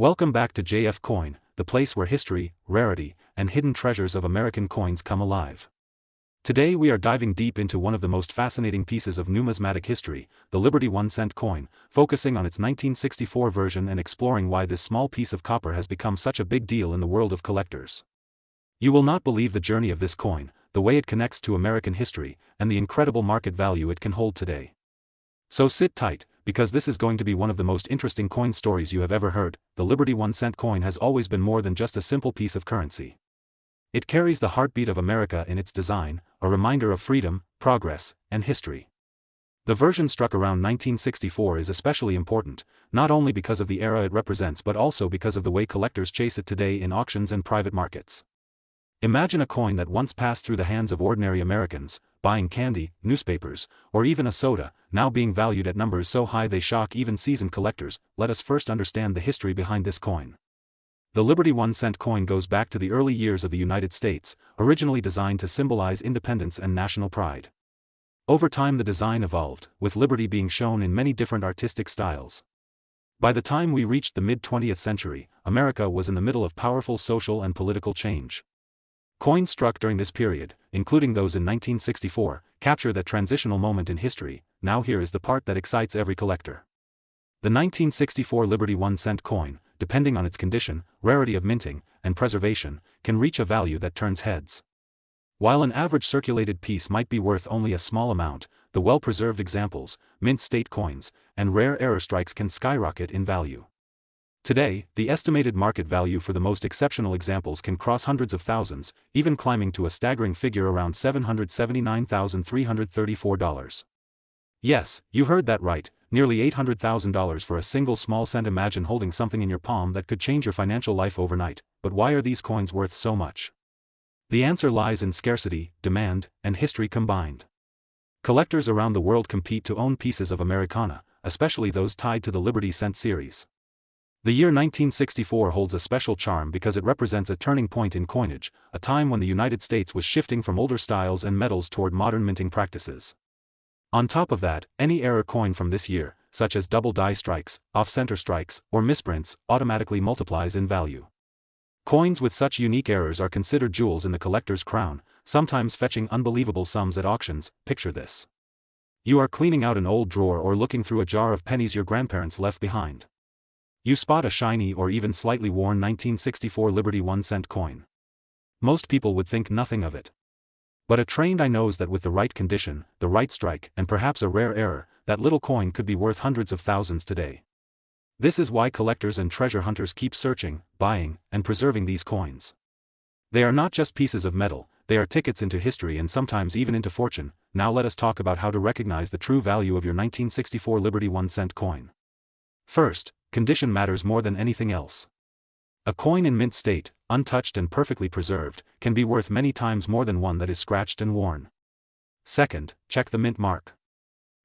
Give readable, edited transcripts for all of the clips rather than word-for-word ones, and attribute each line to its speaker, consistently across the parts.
Speaker 1: Welcome back to JF Coin, the place where history, rarity, and hidden treasures of American coins come alive. Today we are diving deep into one of the most fascinating pieces of numismatic history, the Liberty 1-cent coin, focusing on its 1964 version and exploring why this small piece of copper has become such a big deal in the world of collectors. You will not believe the journey of this coin, the way it connects to American history, and the incredible market value it can hold today. So sit tight, because this is going to be one of the most interesting coin stories you have ever heard. The Liberty 1-cent coin has always been more than just a simple piece of currency. It carries the heartbeat of America in its design, a reminder of freedom, progress, and history. The version struck around 1964 is especially important, not only because of the era it represents but also because of the way collectors chase it today in auctions and private markets. Imagine a coin that once passed through the hands of ordinary Americans, buying candy, newspapers, or even a soda, now being valued at numbers so high they shock even seasoned collectors. Let us first understand the history behind this coin. The Liberty 1-cent coin goes back to the early years of the United States, originally designed to symbolize independence and national pride. Over time the design evolved, with liberty being shown in many different artistic styles. By the time we reached the mid-20th century, America was in the middle of powerful social and political change. Coins struck during this period, including those in 1964, capture that transitional moment in history. Now here is the part that excites every collector. The 1964 Liberty 1-cent coin, depending on its condition, rarity of minting, and preservation, can reach a value that turns heads. While an average circulated piece might be worth only a small amount, the well-preserved examples, mint state coins, and rare error strikes can skyrocket in value. Today, the estimated market value for the most exceptional examples can cross hundreds of thousands, even climbing to a staggering figure around $779,334. Yes, you heard that right, nearly $800,000 for a single small cent. Imagine holding something in your palm that could change your financial life overnight. But why are these coins worth so much? The answer lies in scarcity, demand, and history combined. Collectors around the world compete to own pieces of Americana, especially those tied to the Liberty cent series. The year 1964 holds a special charm because it represents a turning point in coinage, a time when the United States was shifting from older styles and metals toward modern minting practices. On top of that, any error coin from this year, such as double die strikes, off-center strikes, or misprints, automatically multiplies in value. Coins with such unique errors are considered jewels in the collector's crown, sometimes fetching unbelievable sums at auctions. Picture this. You are cleaning out an old drawer or looking through a jar of pennies your grandparents left behind. You spot a shiny or even slightly worn 1964 Liberty 1-cent coin. Most people would think nothing of it. But a trained eye knows that with the right condition, the right strike, and perhaps a rare error, that little coin could be worth hundreds of thousands today. This is why collectors and treasure hunters keep searching, buying, and preserving these coins. They are not just pieces of metal, they are tickets into history and sometimes even into fortune. Now let us talk about how to recognize the true value of your 1964 Liberty 1-cent coin. First, condition matters more than anything else. A coin in mint state, untouched and perfectly preserved, can be worth many times more than one that is scratched and worn. Second, check the mint mark.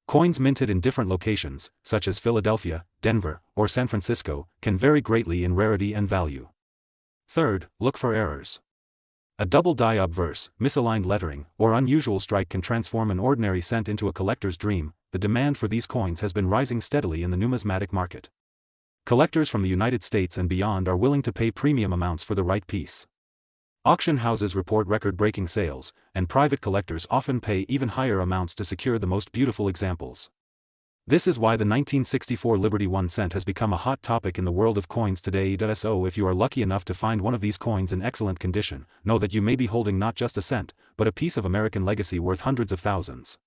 Speaker 1: Coins minted in different locations, such as Philadelphia, Denver, or San Francisco, can vary greatly in rarity and value. Third, look for errors. A double die obverse, misaligned lettering, or unusual strike can transform an ordinary cent into a collector's dream. The demand for these coins has been rising steadily in the numismatic market. Collectors from the United States and beyond are willing to pay premium amounts for the right piece. Auction houses report record-breaking sales, and private collectors often pay even higher amounts to secure the most beautiful examples. This is why the 1964 Liberty 1-cent has become a hot topic in the world of coins today. So if you are lucky enough to find one of these coins in excellent condition, know that you may be holding not just a cent, but a piece of American legacy worth hundreds of thousands.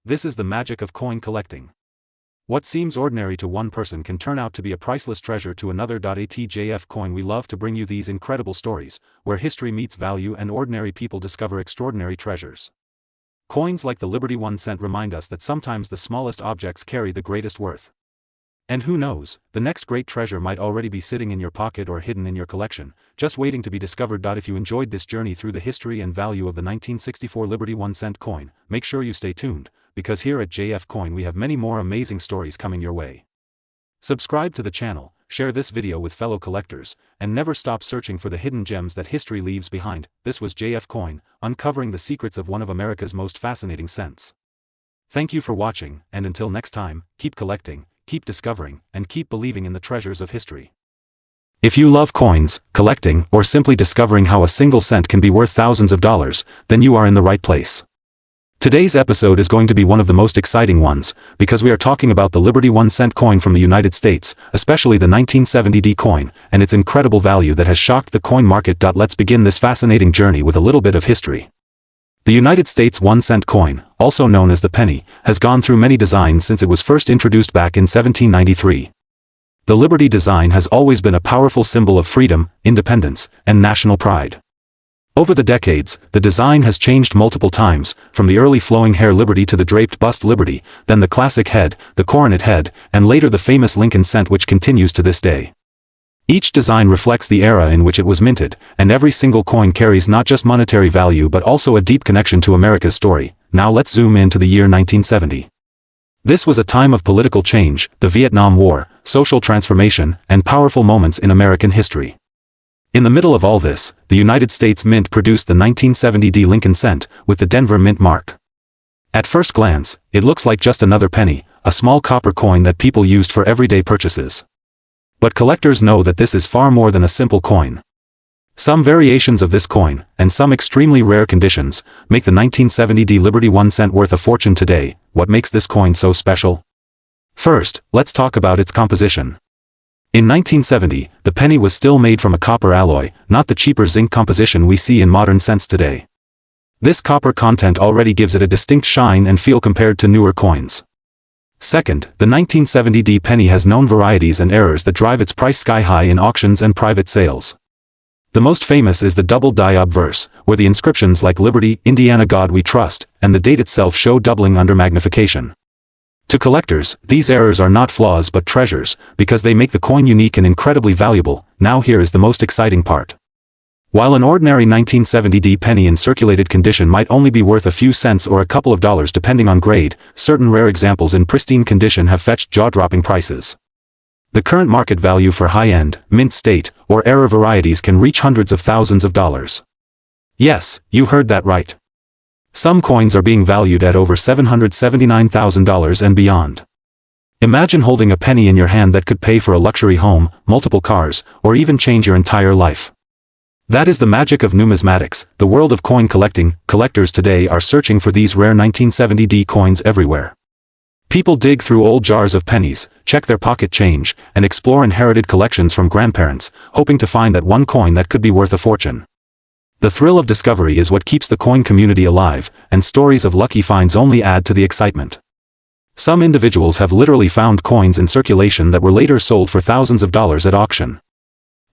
Speaker 1: This is the magic of coin collecting. What seems ordinary to one person can turn out to be a priceless treasure to another. At JF Coin we love to bring you these incredible stories, where history meets value and ordinary people discover extraordinary treasures. Coins like the Liberty 1-cent remind us that sometimes the smallest objects carry the greatest worth. And who knows, the next great treasure might already be sitting in your pocket or hidden in your collection, just waiting to be discovered. If you enjoyed this journey through the history and value of the 1964 Liberty 1-cent coin, make sure you stay tuned, because here at JF Coin we have many more amazing stories coming your way. Subscribe to the channel, share this video with fellow collectors, and never stop searching for the hidden gems that history leaves behind. This was JF Coin, uncovering the secrets of one of America's most fascinating cents. Thank you for watching, and until next time, keep collecting, keep discovering, and keep believing in the treasures of history. If you love coins, collecting, or simply discovering how a single cent can be worth thousands of dollars, then you are in the right place. Today's episode is going to be one of the most exciting ones, because we are talking about the Liberty 1-cent coin from the United States, especially the 1970D coin, and its incredible value that has shocked the coin market. Let's begin this fascinating journey with a little bit of history. The United States 1-cent coin, also known as the penny, has gone through many designs since it was first introduced back in 1793. The Liberty design has always been a powerful symbol of freedom, independence, and national pride. Over the decades, the design has changed multiple times, from the early flowing hair Liberty to the draped bust Liberty, then the classic head, the coronet head, and later the famous Lincoln cent, which continues to this day. Each design reflects the era in which it was minted, and every single coin carries not just monetary value but also a deep connection to America's story. Now let's zoom in to the year 1970. This was a time of political change, the Vietnam War, social transformation, and powerful moments in American history. In the middle of all this, the United States Mint produced the 1970D Lincoln cent, with the Denver Mint mark. At first glance, it looks like just another penny, a small copper coin that people used for everyday purchases. But collectors know that this is far more than a simple coin. Some variations of this coin, and some extremely rare conditions, make the 1970D Liberty 1 cent worth a fortune today. What makes this coin so special? First, let's talk about its composition. In 1970, the penny was still made from a copper alloy, not the cheaper zinc composition we see in modern cents today. This copper content already gives it a distinct shine and feel compared to newer coins. Second, the 1970D penny has known varieties and errors that drive its price sky high in auctions and private sales. The most famous is the double die obverse, where the inscriptions like Liberty, Indiana God We Trust, and the date itself show doubling under magnification. To collectors, these errors are not flaws but treasures, because they make the coin unique and incredibly valuable. Now here is the most exciting part. While an ordinary 1970D penny in circulated condition might only be worth a few cents or a couple of dollars depending on grade, certain rare examples in pristine condition have fetched jaw-dropping prices. The current market value for high-end, mint state, or error varieties can reach hundreds of thousands of dollars. Yes, you heard that right. Some coins are being valued at over $779,000 and beyond. Imagine holding a penny in your hand that could pay for a luxury home, multiple cars, or even change your entire life. That is the magic of numismatics, the world of coin collecting. Collectors today are searching for these rare 1970D coins everywhere. People dig through old jars of pennies, check their pocket change, and explore inherited collections from grandparents, hoping to find that one coin that could be worth a fortune. The thrill of discovery is what keeps the coin community alive, and stories of lucky finds only add to the excitement. Some individuals have literally found coins in circulation that were later sold for thousands of dollars at auction.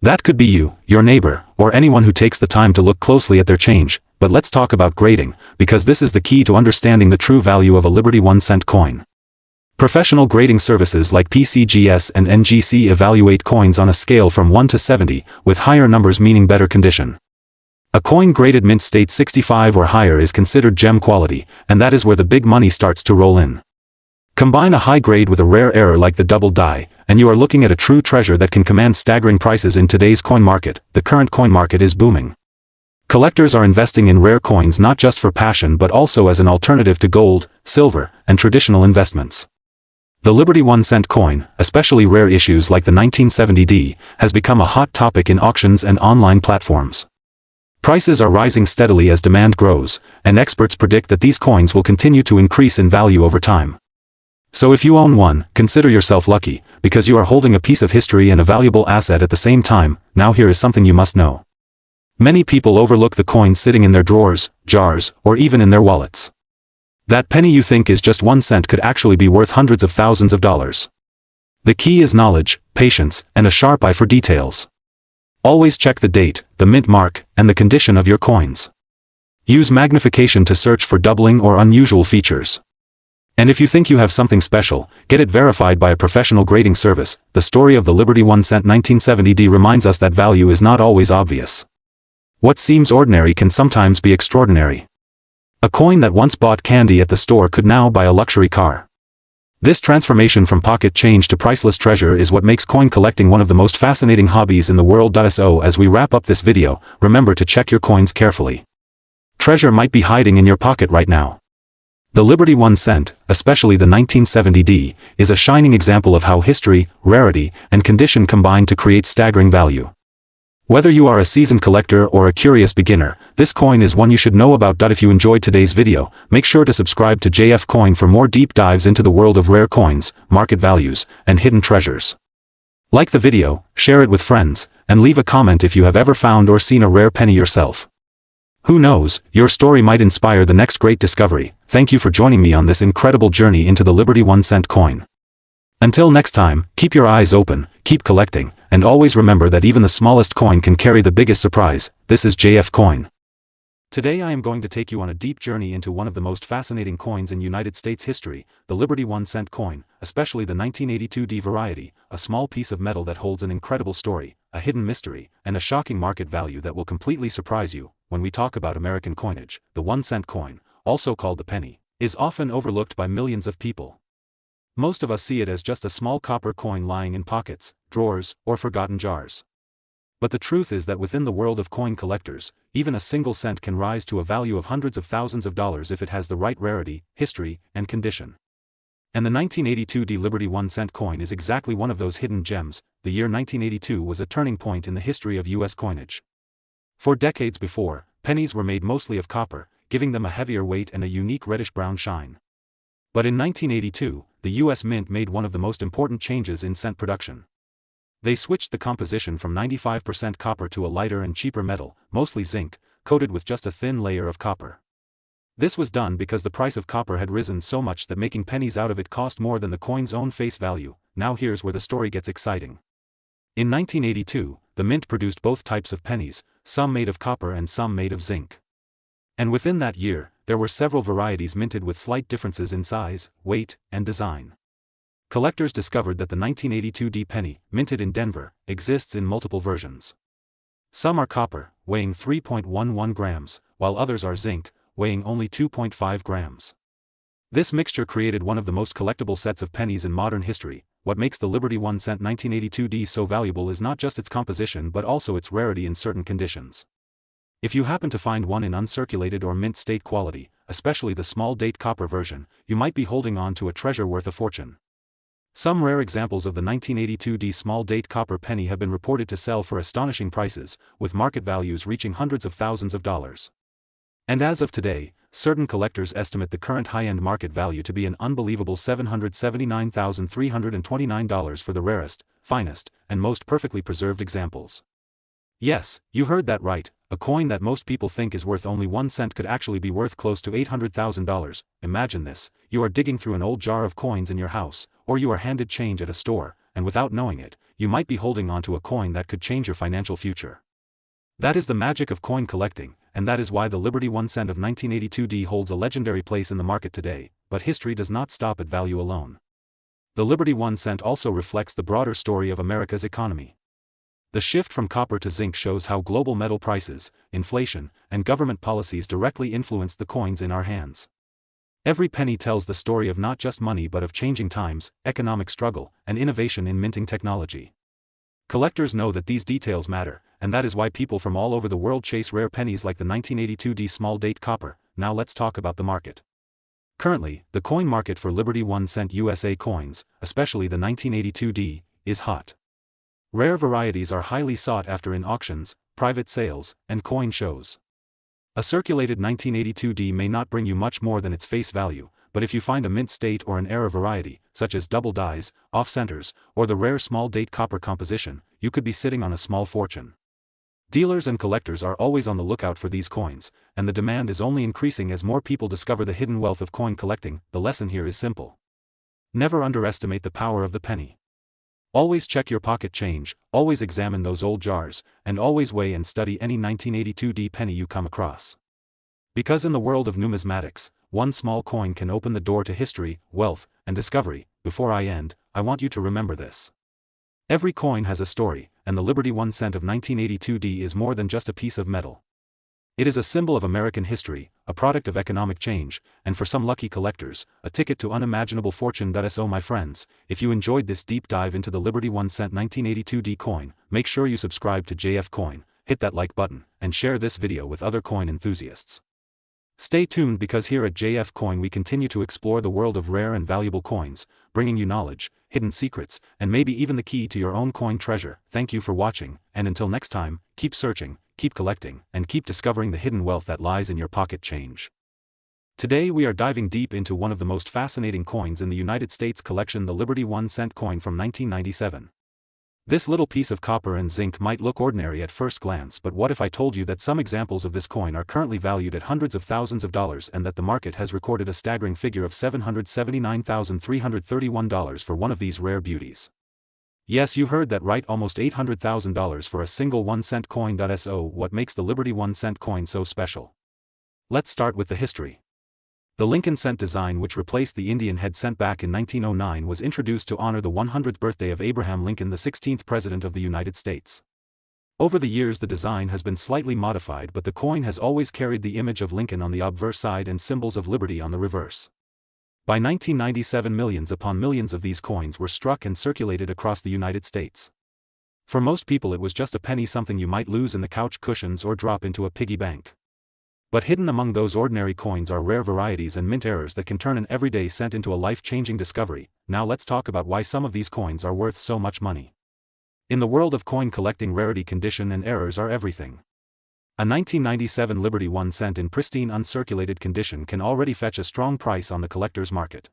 Speaker 1: That could be you, your neighbor, or anyone who takes the time to look closely at their change. But let's talk about grading, because this is the key to understanding the true value of a Liberty 1-cent coin. Professional grading services like PCGS and NGC evaluate coins on a scale from 1 to 70, with higher numbers meaning better condition. A coin graded mint state 65 or higher is considered gem quality, and that is where the big money starts to roll in. Combine a high grade with a rare error like the double die, and you are looking at a true treasure that can command staggering prices in today's coin market. The current coin market is booming. Collectors are investing in rare coins not just for passion but also as an alternative to gold, silver, and traditional investments. The Liberty 1-cent coin, especially rare issues like the 1970D, has become a hot topic in auctions and online platforms. Prices are rising steadily as demand grows, and experts predict that these coins will continue to increase in value over time. So if you own one, consider yourself lucky, because you are holding a piece of history and a valuable asset at the same time. Now here is something you must know. Many people overlook the coins sitting in their drawers, jars, or even in their wallets. That penny you think is just 1 cent could actually be worth hundreds of thousands of dollars. The key is knowledge, patience, and a sharp eye for details. Always check the date, the mint mark, and the condition of your coins. Use magnification to search for doubling or unusual features. And if you think you have something special, get it verified by a professional grading service. The story of the Liberty 1-cent 1970D reminds us that value is not always obvious. What seems ordinary can sometimes be extraordinary. A coin that once bought candy at the store could now buy a luxury car. This transformation from pocket change to priceless treasure is what makes coin collecting one of the most fascinating hobbies in the world. So as we wrap up this video, remember to check your coins carefully. Treasure might be hiding in your pocket right now. The Liberty 1 cent, especially the 1970D, is a shining example of how history, rarity, and condition combine to create staggering value. Whether you are a seasoned collector or a curious beginner, this coin is one you should know about. If you enjoyed today's video, make sure to subscribe to JF Coin for more deep dives into the world of rare coins, market values, and hidden treasures. Like the video, share it with friends, and leave a comment if you have ever found or seen a rare penny yourself. Who knows, your story might inspire the next great discovery. Thank you for joining me on this incredible journey into the Liberty 1 cent coin. Until next time, keep your eyes open, keep collecting, and always remember that even the smallest coin can carry the biggest surprise. This is JF Coin. Today I am going to take you on a deep journey into one of the most fascinating coins in United States history, the Liberty 1 cent coin, especially the 1982D variety, a small piece of metal that holds an incredible story, a hidden mystery, and a shocking market value that will completely surprise you. When we talk about American coinage, the 1 cent coin, also called the penny, is often overlooked by millions of people. Most of us see it as just a small copper coin lying in pockets, drawers, or forgotten jars. But the truth is that within the world of coin collectors, even a single cent can rise to a value of hundreds of thousands of dollars if it has the right rarity, history, and condition. And the 1982D Liberty 1 cent coin is exactly one of those hidden gems. The year 1982 was a turning point in the history of U.S. coinage. For decades before, pennies were made mostly of copper, giving them a heavier weight and a unique reddish-brown shine. But in 1982, the U.S. Mint made one of the most important changes in cent production. They switched the composition from 95% copper to a lighter and cheaper metal, mostly zinc, coated with just a thin layer of copper. This was done because the price of copper had risen so much that making pennies out of it cost more than the coin's own face value. Now here's where the story gets exciting. In 1982, the Mint produced both types of pennies, some made of copper and some made of zinc. And within that year, there were several varieties minted with slight differences in size, weight, and design. Collectors discovered that the 1982D penny, minted in Denver, exists in multiple versions. Some are copper, weighing 3.11 grams, while others are zinc, weighing only 2.5 grams. This mixture created one of the most collectible sets of pennies in modern history. What makes the Liberty 1 cent 1982D so valuable is not just its composition but also its rarity in certain conditions. If you happen to find one in uncirculated or mint state quality, especially the small date copper version, you might be holding on to a treasure worth a fortune. Some rare examples of the 1982D small date copper penny have been reported to sell for astonishing prices, with market values reaching hundreds of thousands of dollars. And as of today, certain collectors estimate the current high-end market value to be an unbelievable $779,329 for the rarest, finest, and most perfectly preserved examples. Yes, you heard that right. A coin that most people think is worth only 1 cent could actually be worth close to $800,000. Imagine this: you are digging through an old jar of coins in your house, or you are handed change at a store, and without knowing it, you might be holding onto a coin that could change your financial future. That is the magic of coin collecting, and that is why the Liberty 1 cent of 1982D holds a legendary place in the market today. But history does not stop at value alone. The Liberty 1 cent also reflects the broader story of America's economy. The shift from copper to zinc shows how global metal prices, inflation, and government policies directly influenced the coins in our hands. Every penny tells the story of not just money but of changing times, economic struggle, and innovation in minting technology. Collectors know that these details matter, and that is why people from all over the world chase rare pennies like the 1982D small date copper. Now let's talk about the market. Currently, the coin market for Liberty 1 cent USA coins, especially the 1982D, is hot. Rare varieties are highly sought after in auctions, private sales, and coin shows. A circulated 1982D may not bring you much more than its face value, but if you find a mint state or an era variety, such as double dies, off-centers, or the rare small date copper composition, you could be sitting on a small fortune. Dealers and collectors are always on the lookout for these coins, and the demand is only increasing as more people discover the hidden wealth of coin collecting. The lesson here is simple. Never underestimate the power of the penny. Always check your pocket change, always examine those old jars, and always weigh and study any 1982D penny you come across. Because in the world of numismatics, one small coin can open the door to history, wealth, and discovery. Before I end, I want you to remember this. Every coin has a story, and the Liberty 1 cent of 1982D is more than just a piece of metal. It is a symbol of American history, a product of economic change, and for some lucky collectors, a ticket to unimaginable fortune. So my friends, if you enjoyed this deep dive into the Liberty 1 cent 1982D coin, make sure you subscribe to JF Coin, hit that like button, and share this video with other coin enthusiasts. Stay tuned because here at JF Coin we continue to explore the world of rare and valuable coins, bringing you knowledge, hidden secrets, and maybe even the key to your own coin treasure. Thank you for watching, and until next time, keep searching, keep collecting, and keep discovering the hidden wealth that lies in your pocket change. Today we are diving deep into one of the most fascinating coins in the United States collection, the Liberty 1-cent coin from 1997. This little piece of copper and zinc might look ordinary at first glance, but what if I told you that some examples of this coin are currently valued at hundreds of thousands of dollars and that the market has recorded a staggering figure of $779,331 for one of these rare beauties? Yes, you heard that right, almost $800,000 for a single 1-cent coin. So what makes the Liberty 1-cent coin so special? Let's start with the history. The Lincoln cent design, which replaced the Indian head cent back in 1909, was introduced to honor the 100th birthday of Abraham Lincoln, the 16th President of the United States. Over the years the design has been slightly modified, but the coin has always carried the image of Lincoln on the obverse side and symbols of liberty on the reverse. By 1997 millions upon millions of these coins were struck and circulated across the United States. For most people it was just a penny, something you might lose in the couch cushions or drop into a piggy bank. But hidden among those ordinary coins are rare varieties and mint errors that can turn an everyday cent into a life-changing discovery. Now let's talk about why some of these coins are worth so much money. In the world of coin collecting, rarity, condition, and errors are everything. A 1997 Liberty 1 cent in pristine uncirculated condition can already fetch a strong price on the collector's market.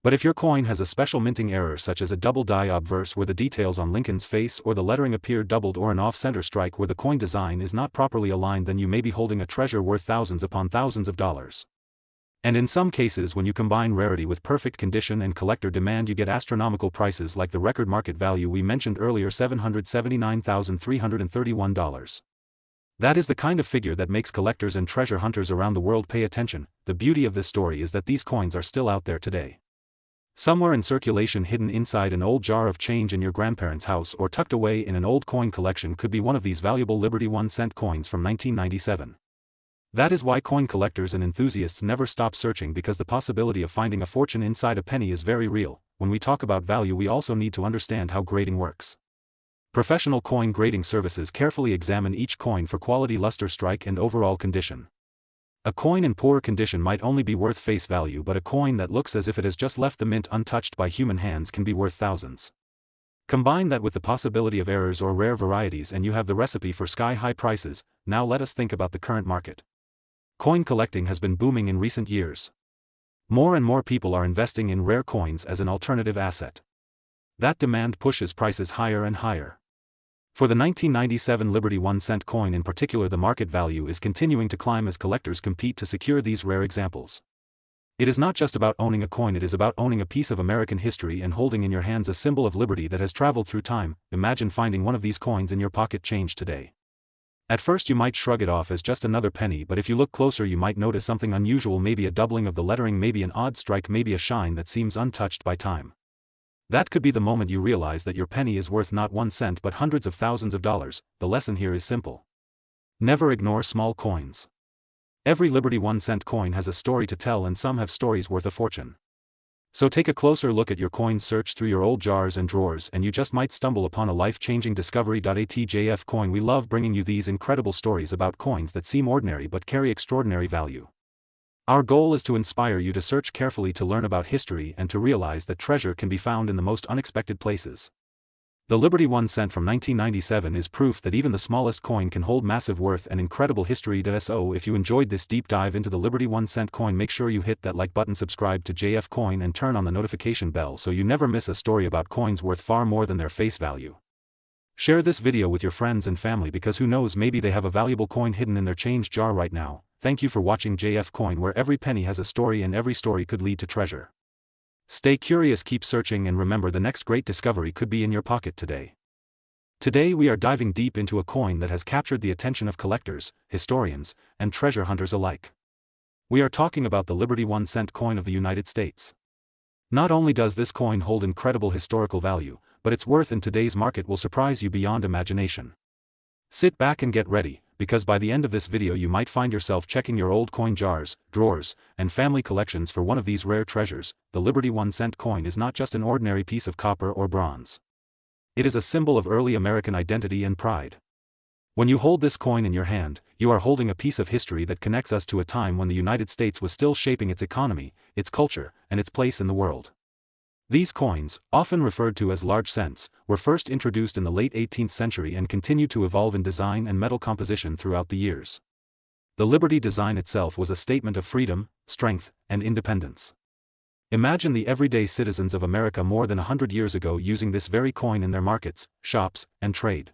Speaker 1: But if your coin has a special minting error, such as a double die obverse where the details on Lincoln's face or the lettering appear doubled, or an off-center strike where the coin design is not properly aligned, then you may be holding a treasure worth thousands upon thousands of dollars. And in some cases, when you combine rarity with perfect condition and collector demand, you get astronomical prices like the record market value we mentioned earlier, $779,331. That is the kind of figure that makes collectors and treasure hunters around the world pay attention. The beauty of this story is that these coins are still out there today. Somewhere in circulation, hidden inside an old jar of change in your grandparents' house or tucked away in an old coin collection, could be one of these valuable Liberty 1-cent coins from 1997. That is why coin collectors and enthusiasts never stop searching, because the possibility of finding a fortune inside a penny is very real. When we talk about value, we also need to understand how grading works. Professional coin grading services carefully examine each coin for quality, luster, strike, and overall condition. A coin in poor condition might only be worth face value, but a coin that looks as if it has just left the mint untouched by human hands can be worth thousands. Combine that with the possibility of errors or rare varieties and you have the recipe for sky-high prices. Now let us think about the current market. Coin collecting has been booming in recent years. More and more people are investing in rare coins as an alternative asset. That demand pushes prices higher and higher. For the 1997 Liberty 1-cent coin in particular, the market value is continuing to climb as collectors compete to secure these rare examples. It is not just about owning a coin, it is about owning a piece of American history and holding in your hands a symbol of liberty that has traveled through time. Imagine finding one of these coins in your pocket change today. At first you might shrug it off as just another penny, but if you look closer you might notice something unusual, maybe a doubling of the lettering, maybe an odd strike, maybe a shine that seems untouched by time. That could be the moment you realize that your penny is worth not 1 cent but hundreds of thousands of dollars. The lesson here is simple. Never ignore small coins. Every Liberty 1-cent coin has a story to tell, and some have stories worth a fortune. So take a closer look at your coins, search through your old jars and drawers, and you just might stumble upon a life-changing discovery. At JF Coin we love bringing you these incredible stories about coins that seem ordinary but carry extraordinary value. Our goal is to inspire you to search carefully, to learn about history, and to realize that treasure can be found in the most unexpected places. The Liberty 1 cent from 1997 is proof that even the smallest coin can hold massive worth and incredible history. So if you enjoyed this deep dive into the Liberty 1 cent coin, make sure you hit that like button, subscribe to JF Coin, and turn on the notification bell so you never miss a story about coins worth far more than their face value. Share this video with your friends and family, because who knows, maybe they have a valuable coin hidden in their change jar right now. Thank you for watching JF Coin, where every penny has a story and every story could lead to treasure. Stay curious, keep searching, and remember, the next great discovery could be in your pocket today. Today we are diving deep into a coin that has captured the attention of collectors, historians, and treasure hunters alike. We are talking about the Liberty 1 cent coin of the United States. Not only does this coin hold incredible historical value, but its worth in today's market will surprise you beyond imagination. Sit back and get ready, because by the end of this video you might find yourself checking your old coin jars, drawers, and family collections for one of these rare treasures. The Liberty 1 cent coin is not just an ordinary piece of copper or bronze. It is a symbol of early American identity and pride. When you hold this coin in your hand, you are holding a piece of history that connects us to a time when the United States was still shaping its economy, its culture, and its place in the world. These coins, often referred to as large cents, were first introduced in the late 18th century and continued to evolve in design and metal composition throughout the years. The Liberty design itself was a statement of freedom, strength, and independence. Imagine the everyday citizens of America more than 100 years ago using this very coin in their markets, shops, and trade.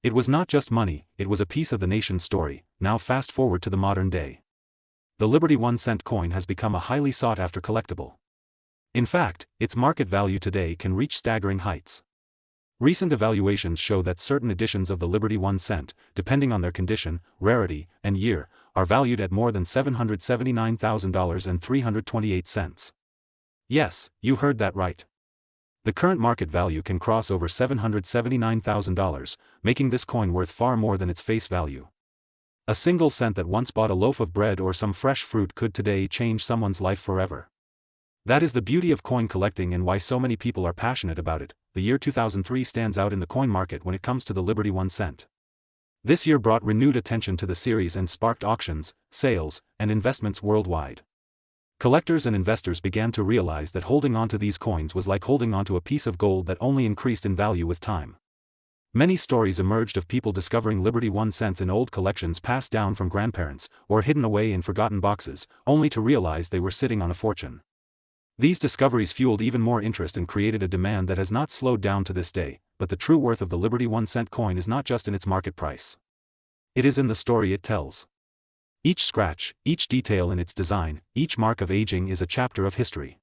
Speaker 1: It was not just money, it was a piece of the nation's story. Now fast forward to the modern day. The Liberty 1-cent coin has become a highly sought-after collectible. In fact, its market value today can reach staggering heights. Recent evaluations show that certain editions of the Liberty 1 cent, depending on their condition, rarity, and year, are valued at more than $779,000 and 328 cents. Yes, you heard that right. The current market value can cross over $779,000, making this coin worth far more than its face value. A single cent that once bought a loaf of bread or some fresh fruit could today change someone's life forever. That is the beauty of coin collecting and why so many people are passionate about it. The year 2003 stands out in the coin market when it comes to the Liberty 1 cent. This year brought renewed attention to the series and sparked auctions, sales, and investments worldwide. Collectors and investors began to realize that holding onto these coins was like holding onto a piece of gold that only increased in value with time. Many stories emerged of people discovering Liberty 1 cents in old collections passed down from grandparents, or hidden away in forgotten boxes, only to realize they were sitting on a fortune. These discoveries fueled even more interest and created a demand that has not slowed down to this day, but the true worth of the Liberty 1 cent coin is not just in its market price. It is in the story it tells. Each scratch, each detail in its design, each mark of aging is a chapter of history.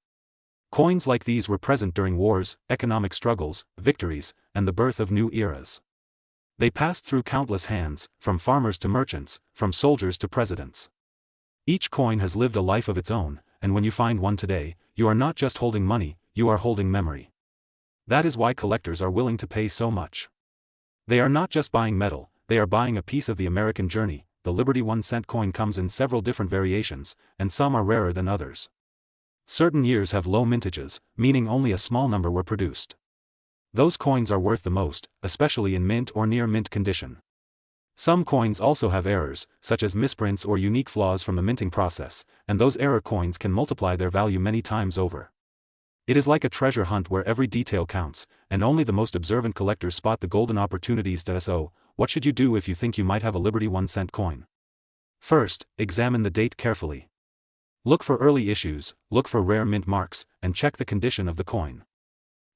Speaker 1: Coins like these were present during wars, economic struggles, victories, and the birth of new eras. They passed through countless hands, from farmers to merchants, from soldiers to presidents. Each coin has lived a life of its own, and when you find one today, you are not just holding money, you are holding memory. That is why collectors are willing to pay so much. They are not just buying metal, they are buying a piece of the American journey. The Liberty 1 cent coin comes in several different variations, and some are rarer than others. Certain years have low mintages, meaning only a small number were produced. Those coins are worth the most, especially in mint or near mint condition. Some coins also have errors, such as misprints or unique flaws from the minting process, and those error coins can multiply their value many times over. It is like a treasure hunt where every detail counts, and only the most observant collectors spot the golden opportunities. So, what should you do if you think you might have a Liberty 1 cent coin? First, examine the date carefully. Look for early issues, look for rare mint marks, and check the condition of the coin.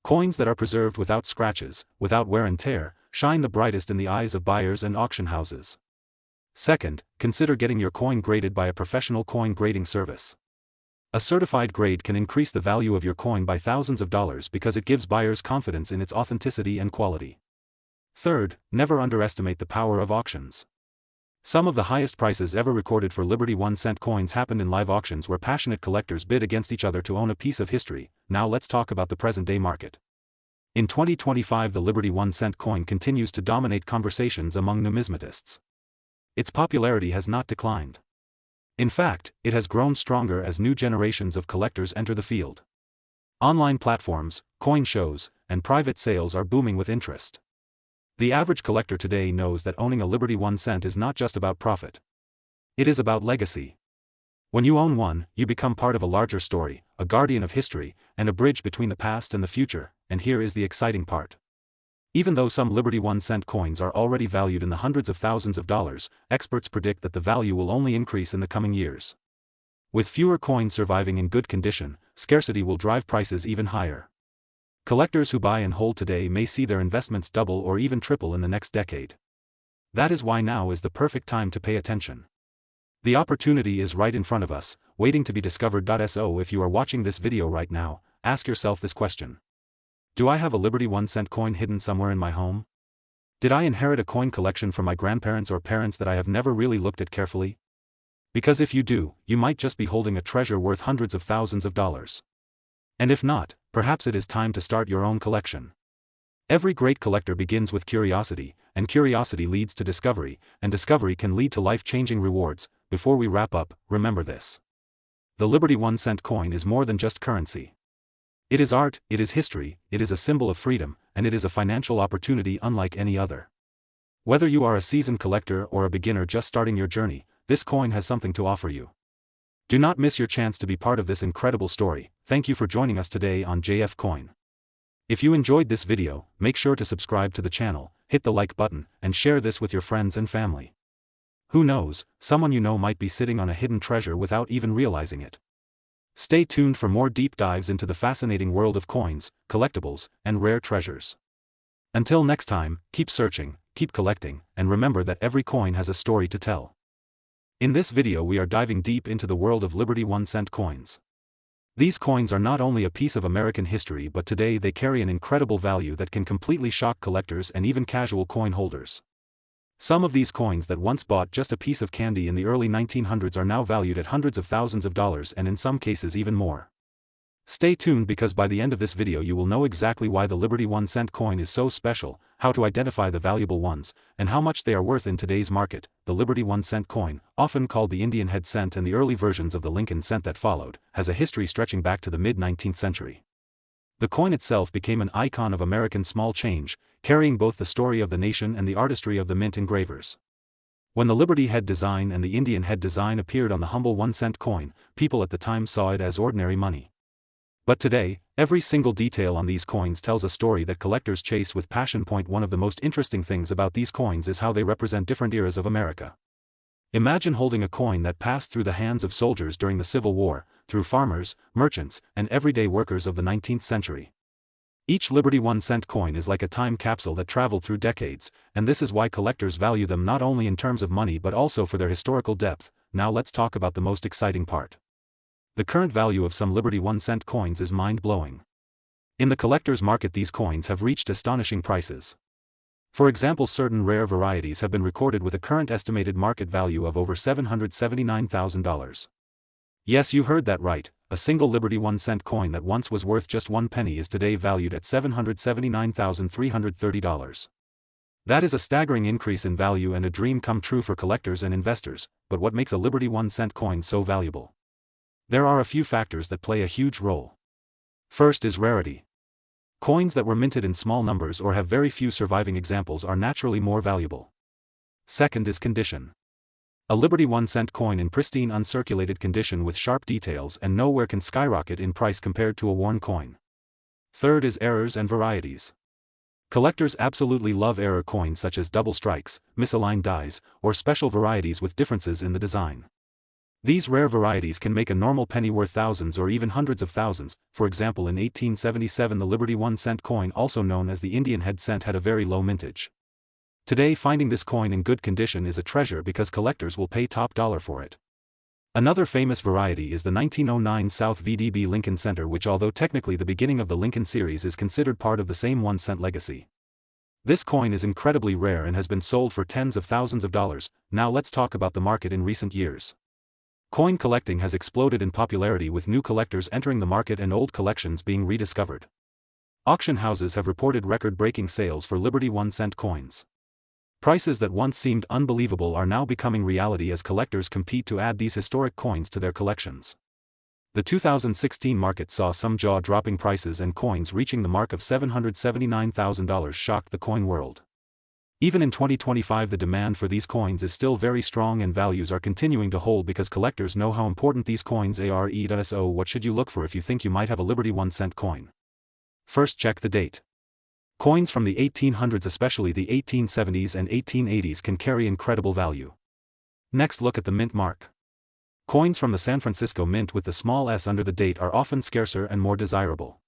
Speaker 1: Coins that are preserved without scratches, without wear and tear, shine the brightest in the eyes of buyers and auction houses. Second, consider getting your coin graded by a professional coin grading service. A certified grade can increase the value of your coin by thousands of dollars because it gives buyers confidence in its authenticity and quality. Third, never underestimate the power of auctions. Some of the highest prices ever recorded for Liberty 1 cent coins happened in live auctions where passionate collectors bid against each other to own a piece of history. Now let's talk about the present-day market. In 2025, the Liberty 1 cent coin continues to dominate conversations among numismatists. Its popularity has not declined. In fact, it has grown stronger as new generations of collectors enter the field. Online platforms, coin shows, and private sales are booming with interest. The average collector today knows that owning a Liberty 1 cent is not just about profit. It is about legacy. When you own one, you become part of a larger story, a guardian of history, and a bridge between the past and the future, and here is the exciting part. Even though some Liberty 1 cent coins are already valued in the hundreds of thousands of dollars, experts predict that the value will only increase in the coming years. With fewer coins surviving in good condition, scarcity will drive prices even higher. Collectors who buy and hold today may see their investments double or even triple in the next decade. That is why now is the perfect time to pay attention. The opportunity is right in front of us, waiting to be discovered. So if you are watching this video right now, ask yourself this question. Do I have a Liberty 1 cent coin hidden somewhere in my home? Did I inherit a coin collection from my grandparents or parents that I have never really looked at carefully? Because if you do, you might just be holding a treasure worth hundreds of thousands of dollars. And if not, perhaps it is time to start your own collection. Every great collector begins with curiosity, and curiosity leads to discovery, and discovery can lead to life-changing rewards. Before we wrap up, remember this. The Liberty 1 cent coin is more than just currency. It is art, it is history, it is a symbol of freedom, and it is a financial opportunity unlike any other. Whether you are a seasoned collector or a beginner just starting your journey, this coin has something to offer you. Do not miss your chance to be part of this incredible story. Thank you for joining us today on JF Coin. If you enjoyed this video, make sure to subscribe to the channel, hit the like button, and share this with your friends and family. Who knows, someone you know might be sitting on a hidden treasure without even realizing it. Stay tuned for more deep dives into the fascinating world of coins, collectibles, and rare treasures. Until next time, keep searching, keep collecting, and remember that every coin has a story to tell. In this video we are diving deep into the world of Liberty 1-cent coins. These coins are not only a piece of American history but today they carry an incredible value that can completely shock collectors and even casual coin holders. Some of these coins that once bought just a piece of candy in the early 1900s are now valued at hundreds of thousands of dollars and in some cases even more. Stay tuned because by the end of this video you will know exactly why the Liberty 1-cent coin is so special, how to identify the valuable ones, and how much they are worth in today's market. The Liberty 1-cent coin, often called the Indian head cent and the early versions of the Lincoln cent that followed, has a history stretching back to the mid-19th century. The coin itself became an icon of American small change, carrying both the story of the nation and the artistry of the mint engravers. When the Liberty head design and the Indian head design appeared on the humble 1-cent coin, people at the time saw it as ordinary money. But today, every single detail on these coins tells a story that collectors chase with passion. One of the most interesting things about these coins is how they represent different eras of America. Imagine holding a coin that passed through the hands of soldiers during the Civil War, through farmers, merchants, and everyday workers of the 19th century. Each Liberty 1-cent coin is like a time capsule that traveled through decades, and this is why collectors value them not only in terms of money but also for their historical depth. Now let's talk about the most exciting part. The current value of some Liberty 1-cent coins is mind-blowing. In the collector's market these coins have reached astonishing prices. For example, certain rare varieties have been recorded with a current estimated market value of over $779,000. Yes, you heard that right, a single Liberty 1-cent coin that once was worth just 1 penny is today valued at $779,330. That is a staggering increase in value and a dream come true for collectors and investors. But what makes a Liberty 1-cent coin so valuable? There are a few factors that play a huge role. First is rarity. Coins that were minted in small numbers or have very few surviving examples are naturally more valuable. Second is condition. A Liberty 1-cent coin in pristine uncirculated condition with sharp details and nowhere can skyrocket in price compared to a worn coin. Third is errors and varieties. Collectors absolutely love error coins such as double strikes, misaligned dies, or special varieties with differences in the design. These rare varieties can make a normal penny worth thousands or even hundreds of thousands. For example, in 1877 the Liberty 1-cent coin, also known as the Indian head cent, had a very low mintage. Today finding this coin in good condition is a treasure because collectors will pay top dollar for it. Another famous variety is the 1909 South VDB Lincoln Center, which although technically the beginning of the Lincoln series is considered part of the same 1-cent legacy. This coin is incredibly rare and has been sold for tens of thousands of dollars. Now let's talk about the market in recent years. Coin collecting has exploded in popularity with new collectors entering the market and old collections being rediscovered. Auction houses have reported record-breaking sales for Liberty 1-cent coins. Prices that once seemed unbelievable are now becoming reality as collectors compete to add these historic coins to their collections. The 2016 market saw some jaw-dropping prices and coins reaching the mark of $779,000 shocked the coin world. Even in 2025 the demand for these coins is still very strong and values are continuing to hold because collectors know how important these coins are. So what should you look for if you think you might have a Liberty 1-cent coin? First, check the date. Coins from the 1800s, especially the 1870s and 1880s, can carry incredible value. Next, look at the mint mark. Coins from the San Francisco Mint with the small s under the date are often scarcer and more desirable.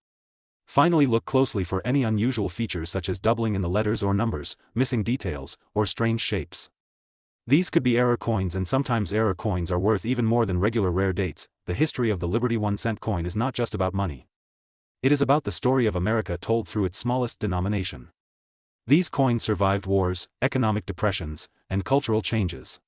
Speaker 1: Finally, look closely for any unusual features such as doubling in the letters or numbers, missing details, or strange shapes. These could be error coins, and sometimes error coins are worth even more than regular rare dates. The history of the Liberty 1-cent coin is not just about money. It is about the story of America told through its smallest denomination. These coins survived wars, economic depressions, and cultural changes.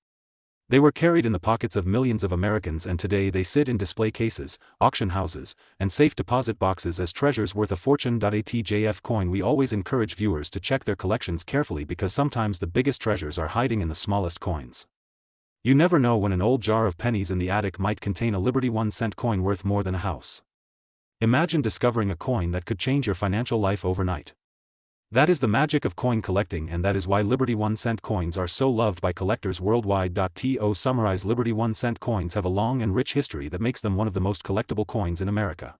Speaker 1: They were carried in the pockets of millions of Americans, and today they sit in display cases, auction houses, and safe deposit boxes as treasures worth a fortune. ATJF coin. We always encourage viewers to check their collections carefully because sometimes the biggest treasures are hiding in the smallest coins. You never know when an old jar of pennies in the attic might contain a Liberty 1-cent coin worth more than a house. Imagine discovering a coin that could change your financial life overnight. That is the magic of coin collecting, and that is why Liberty 1-cent coins are so loved by collectors worldwide. To summarize, Liberty 1-cent coins have a long and rich history that makes them one of the most collectible coins in America.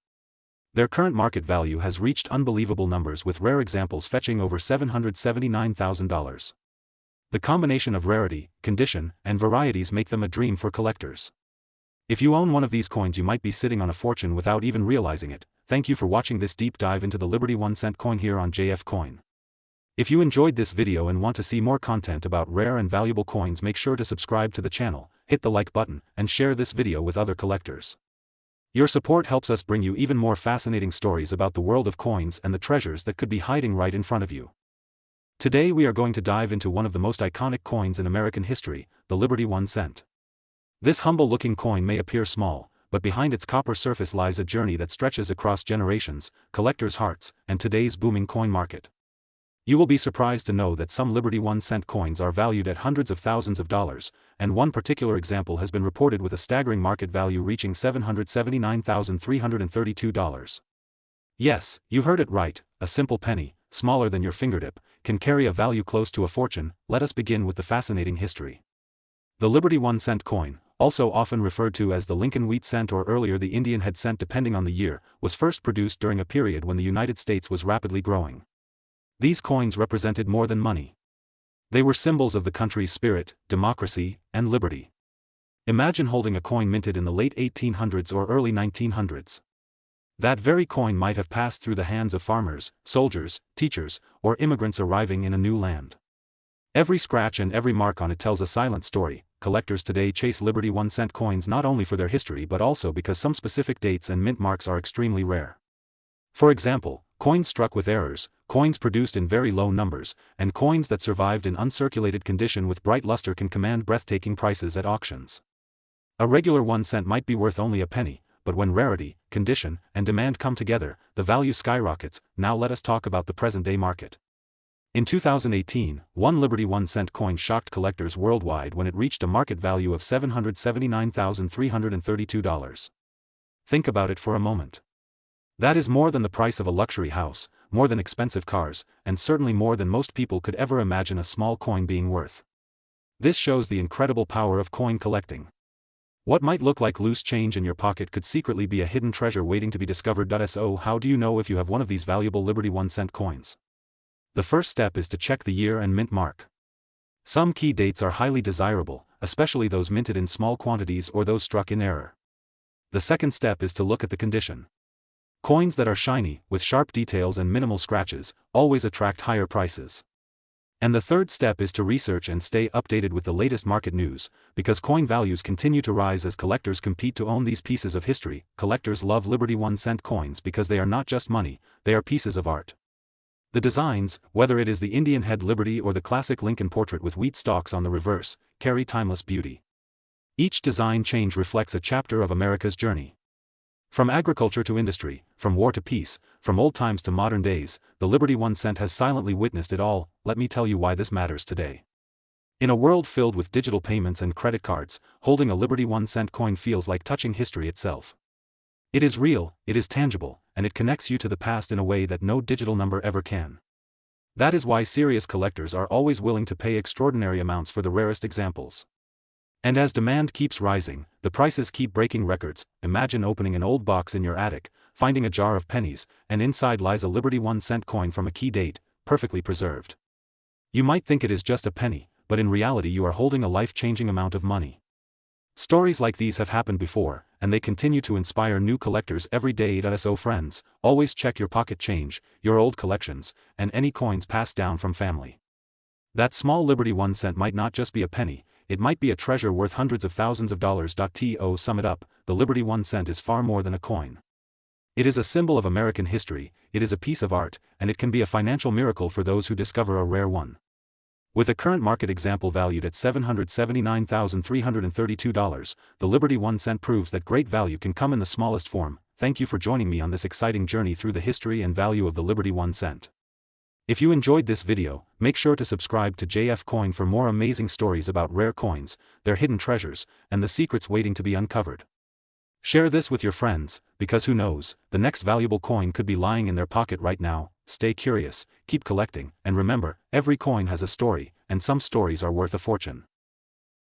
Speaker 1: Their current market value has reached unbelievable numbers, with rare examples fetching over $779,000. The combination of rarity, condition, and varieties make them a dream for collectors. If you own one of these coins, you might be sitting on a fortune without even realizing it. Thank you for watching this deep dive into the Liberty 1-cent coin here on JF Coin. If you enjoyed this video and want to see more content about rare and valuable coins, make sure to subscribe to the channel, hit the like button, and share this video with other collectors. Your support helps us bring you even more fascinating stories about the world of coins and the treasures that could be hiding right in front of you. Today we are going to dive into one of the most iconic coins in American history, the Liberty 1-cent. This humble-looking coin may appear small, but behind its copper surface lies a journey that stretches across generations, collectors' hearts, and today's booming coin market. You will be surprised to know that some Liberty 1-cent coins are valued at hundreds of thousands of dollars, and one particular example has been reported with a staggering market value reaching $779,332. Yes, you heard it right, a simple penny, smaller than your fingertip, can carry a value close to a fortune. Let us begin with the fascinating history. The Liberty 1-cent coin, also often referred to as the Lincoln wheat cent or earlier the Indian head cent depending on the year, was first produced during a period when the United States was rapidly growing. These coins represented more than money. They were symbols of the country's spirit, democracy, and liberty. Imagine holding a coin minted in the late 1800s or early 1900s. That very coin might have passed through the hands of farmers, soldiers, teachers, or immigrants arriving in a new land. Every scratch and every mark on it tells a silent story. Collectors today chase Liberty 1-cent coins not only for their history but also because some specific dates and mint marks are extremely rare. For example, coins struck with errors, coins produced in very low numbers, and coins that survived in uncirculated condition with bright luster can command breathtaking prices at auctions. A regular 1-cent might be worth only a penny, but when rarity, condition, and demand come together, the value skyrockets. Now let us talk about the present-day market. In 2018, one Liberty 1-cent coin shocked collectors worldwide when it reached a market value of $779,332. Think about it for a moment. That is more than the price of a luxury house, more than expensive cars, and certainly more than most people could ever imagine a small coin being worth. This shows the incredible power of coin collecting. What might look like loose change in your pocket could secretly be a hidden treasure waiting to be discovered. So how do you know if you have one of these valuable Liberty 1-cent coins? The first step is to check the year and mint mark. Some key dates are highly desirable, especially those minted in small quantities or those struck in error. The second step is to look at the condition. Coins that are shiny, with sharp details and minimal scratches, always attract higher prices. And the third step is to research and stay updated with the latest market news, because coin values continue to rise as collectors compete to own these pieces of history. Collectors love Liberty 1-cent coins because they are not just money, they are pieces of art. The designs, whether it is the Indian head Liberty or the classic Lincoln portrait with wheat stalks on the reverse, carry timeless beauty. Each design change reflects a chapter of America's journey. From agriculture to industry, from war to peace, from old times to modern days, the Liberty 1-cent has silently witnessed it all. Let me tell you why this matters today. In a world filled with digital payments and credit cards, holding a Liberty 1-cent coin feels like touching history itself. It is real, it is tangible, and it connects you to the past in a way that no digital number ever can. That is why serious collectors are always willing to pay extraordinary amounts for the rarest examples. And as demand keeps rising, the prices keep breaking records. Imagine opening an old box in your attic, finding a jar of pennies, and inside lies a Liberty 1-cent coin from a key date, perfectly preserved. You might think it is just a penny, but in reality you are holding a life-changing amount of money. Stories like these have happened before, and they continue to inspire new collectors every day. So friends, always check your pocket change, your old collections, and any coins passed down from family. That small Liberty 1-cent might not just be a penny, it might be a treasure worth hundreds of thousands of dollars. To sum it up, the Liberty 1-cent is far more than a coin. It is a symbol of American history, it is a piece of art, and it can be a financial miracle for those who discover a rare one. With a current market example valued at $779,332, the Liberty 1-cent proves that great value can come in the smallest form. Thank you for joining me on this exciting journey through the history and value of the Liberty 1-cent. If you enjoyed this video, make sure to subscribe to JF Coin for more amazing stories about rare coins, their hidden treasures, and the secrets waiting to be uncovered. Share this with your friends, because who knows, the next valuable coin could be lying in their pocket right now. Stay curious, keep collecting, and remember, every coin has a story, and some stories are worth a fortune.